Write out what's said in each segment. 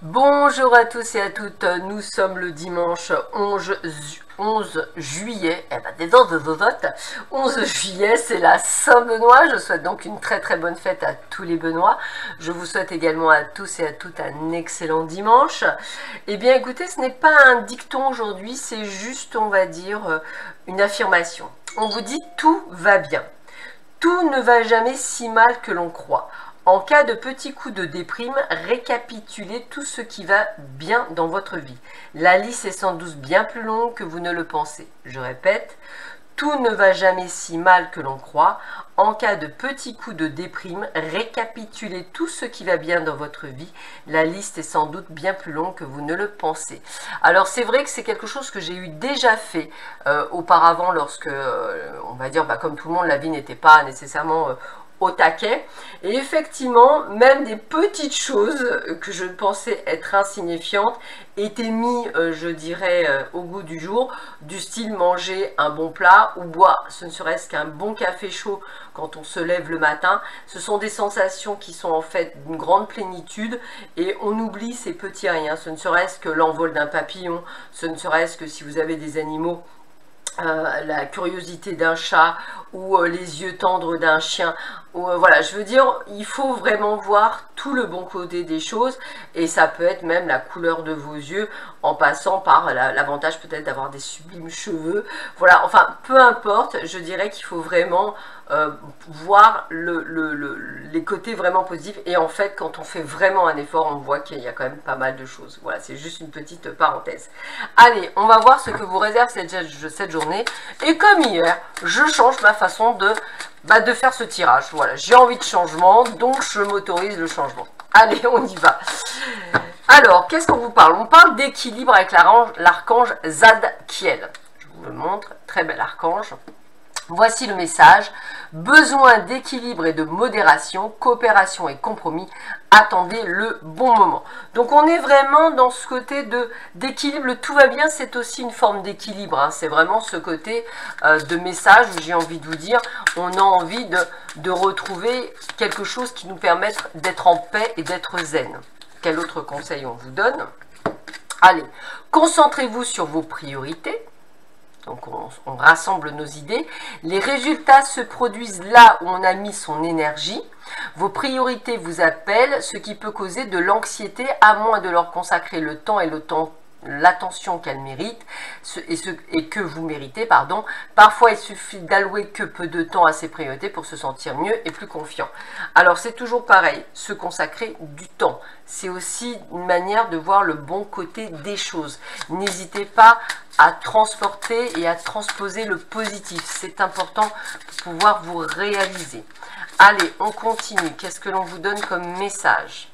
Bonjour à tous et à toutes, nous sommes le dimanche 11 juillet, 11 juillet, c'est la Saint-Benoît, je souhaite donc une très bonne fête à tous les Benoît, je vous souhaite également à tous et à toutes un excellent dimanche. Eh bien écoutez, ce n'est pas un dicton aujourd'hui, c'est juste, on va dire, une affirmation. On vous dit tout va bien, tout ne va jamais si mal que l'on croit. En cas de petits coups de déprime, récapitulez tout ce qui va bien dans votre vie. La liste est sans doute bien plus longue que vous ne le pensez. Je répète, tout ne va jamais si mal que l'on croit. En cas de petits coups de déprime, récapitulez tout ce qui va bien dans votre vie. La liste est sans doute bien plus longue que vous ne le pensez. Alors c'est vrai que c'est quelque chose que j'ai eu déjà fait auparavant lorsque, on va dire, comme tout le monde, la vie n'était pas nécessairement au taquet, et effectivement même des petites choses que je pensais être insignifiantes étaient mis, je dirais, au goût du jour, du style manger un bon plat ou boire ce ne serait-ce qu'un bon café chaud quand on se lève le matin. Ce sont des sensations qui sont en fait d'une grande plénitude et on oublie ces petits riens, ce ne serait-ce que l'envol d'un papillon, ce ne serait-ce que si vous avez des animaux, la curiosité d'un chat ou les yeux tendres d'un chien. Voilà, je veux dire, il faut vraiment voir tout le bon côté des choses et ça peut être même la couleur de vos yeux en passant par l'avantage peut-être d'avoir des sublimes cheveux. Voilà, enfin, peu importe, je dirais qu'il faut vraiment voir les côtés vraiment positifs et en fait, quand on fait vraiment un effort, on voit qu'il y a quand même pas mal de choses. Voilà, c'est juste une petite parenthèse. Allez, on va voir ce que vous réserve cette journée et comme hier, je change ma façon de faire ce tirage. Voilà, j'ai envie de changement, donc je m'autorise le changement. Allez, on y va. Alors, qu'est-ce qu'on vous parle? On parle d'équilibre avec l'archange Zadkiel. Je vous le montre, très bel archange. Voici le message. Besoin d'équilibre et de modération, coopération et compromis. Attendez le bon moment. Donc on est vraiment dans ce côté d'équilibre. Le tout va bien, c'est aussi une forme d'équilibre. Hein. C'est vraiment ce côté de message où j'ai envie de vous dire, on a envie de retrouver quelque chose qui nous permette d'être en paix et d'être zen. Quel autre conseil on vous donne? Allez, concentrez-vous sur vos priorités. Donc on rassemble nos idées. Les résultats se produisent là où on a mis son énergie. Vos priorités vous appellent, ce qui peut causer de l'anxiété à moins de leur consacrer le temps et l'attention qu'elles méritent et que vous méritez, pardon. Parfois, il suffit d'allouer que peu de temps à ces priorités pour se sentir mieux et plus confiant. Alors, c'est toujours pareil, se consacrer du temps. C'est aussi une manière de voir le bon côté des choses. N'hésitez pas à transporter et à transposer le positif. C'est important pour pouvoir vous réaliser. Allez, on continue. Qu'est-ce que l'on vous donne comme message ?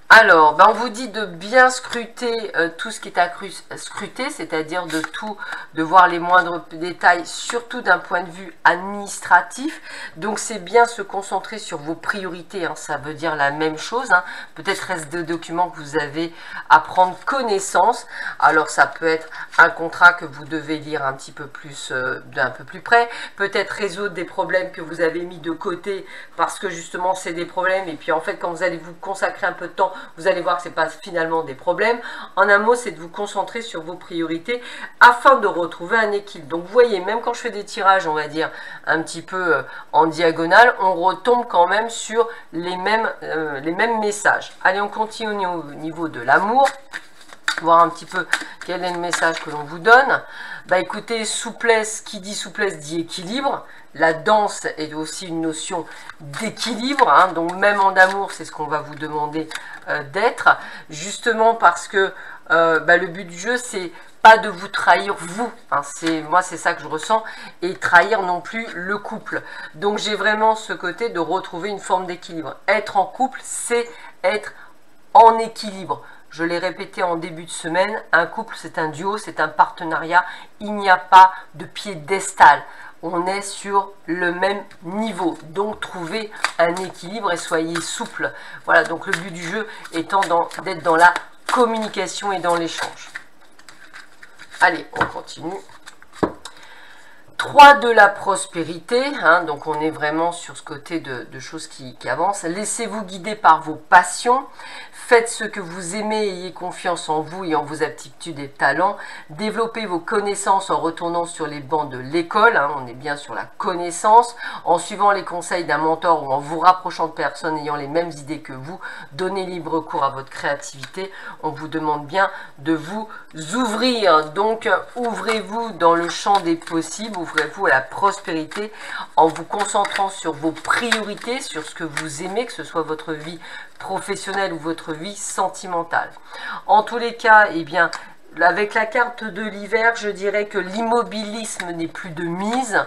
Alors, on vous dit de bien scruter tout ce qui est à scruter, c'est-à-dire de voir les moindres détails, surtout d'un point de vue administratif. Donc, c'est bien se concentrer sur vos priorités, hein, ça veut dire la même chose. Hein. Peut-être reste des documents que vous avez à prendre connaissance. Alors, ça peut être un contrat que vous devez lire un petit peu plus, d'un peu plus près. Peut-être résoudre des problèmes que vous avez mis de côté parce que justement, c'est des problèmes. Et puis, en fait, quand vous allez vous consacrer un peu de temps, vous allez voir que ce n'est pas finalement des problèmes. En un mot, c'est de vous concentrer sur vos priorités afin de retrouver un équilibre. Donc, vous voyez, même quand je fais des tirages, on va dire, un petit peu en diagonale, on retombe quand même sur les mêmes messages. Allez, on continue au niveau de l'amour. Voir un petit peu quel est le message que l'on vous donne. Écoutez, souplesse, qui dit souplesse dit équilibre. La danse est aussi une notion d'équilibre, hein, donc même en amour, c'est ce qu'on va vous demander d'être, justement parce que le but du jeu, c'est pas de vous trahir vous, hein, moi c'est ça que je ressens, et trahir non plus le couple. Donc j'ai vraiment ce côté de retrouver une forme d'équilibre. Être en couple, c'est être en équilibre. Je l'ai répété en début de semaine, un couple c'est un duo, c'est un partenariat, il n'y a pas de piédestal. On est sur le même niveau, donc trouvez un équilibre et soyez souple. Voilà, donc le but du jeu étant d'être dans la communication et dans l'échange. Allez, on continue. 3 de la prospérité, hein, donc on est vraiment sur ce côté de choses qui avancent. Laissez-vous guider par vos passions. Faites ce que vous aimez, ayez confiance en vous et en vos aptitudes et talents. Développez vos connaissances en retournant sur les bancs de l'école, hein, on est bien sur la connaissance, en suivant les conseils d'un mentor ou en vous rapprochant de personnes ayant les mêmes idées que vous. Donnez libre cours à votre créativité. On vous demande bien de vous ouvrir. Donc, ouvrez-vous dans le champ des possibles, ouvrez-vous à la prospérité en vous concentrant sur vos priorités, sur ce que vous aimez, que ce soit votre vie professionnelle ou votre vie sentimentale. En tous les cas, eh bien, avec la carte de l'hiver, je dirais que l'immobilisme n'est plus de mise.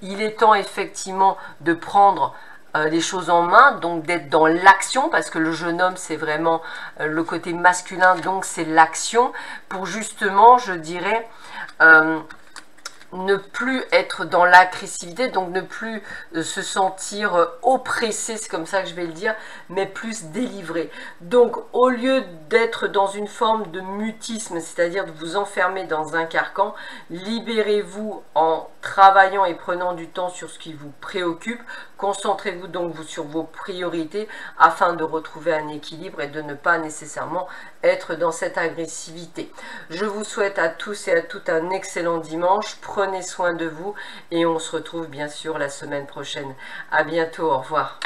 Il est temps effectivement de prendre les choses en main, donc d'être dans l'action, parce que le jeune homme, c'est vraiment le côté masculin, donc c'est l'action, pour justement, je dirais, ne plus être dans l'agressivité, donc ne plus se sentir oppressé, c'est comme ça que je vais le dire, mais plus délivré. Donc au lieu d'être dans une forme de mutisme, c'est-à-dire de vous enfermer dans un carcan, libérez-vous en travaillant et prenant du temps sur ce qui vous préoccupe. Concentrez-vous donc sur vos priorités afin de retrouver un équilibre et de ne pas nécessairement être dans cette agressivité. Je vous souhaite à tous et à toutes un excellent dimanche. Prenez soin de vous et on se retrouve bien sûr la semaine prochaine. À bientôt, au revoir.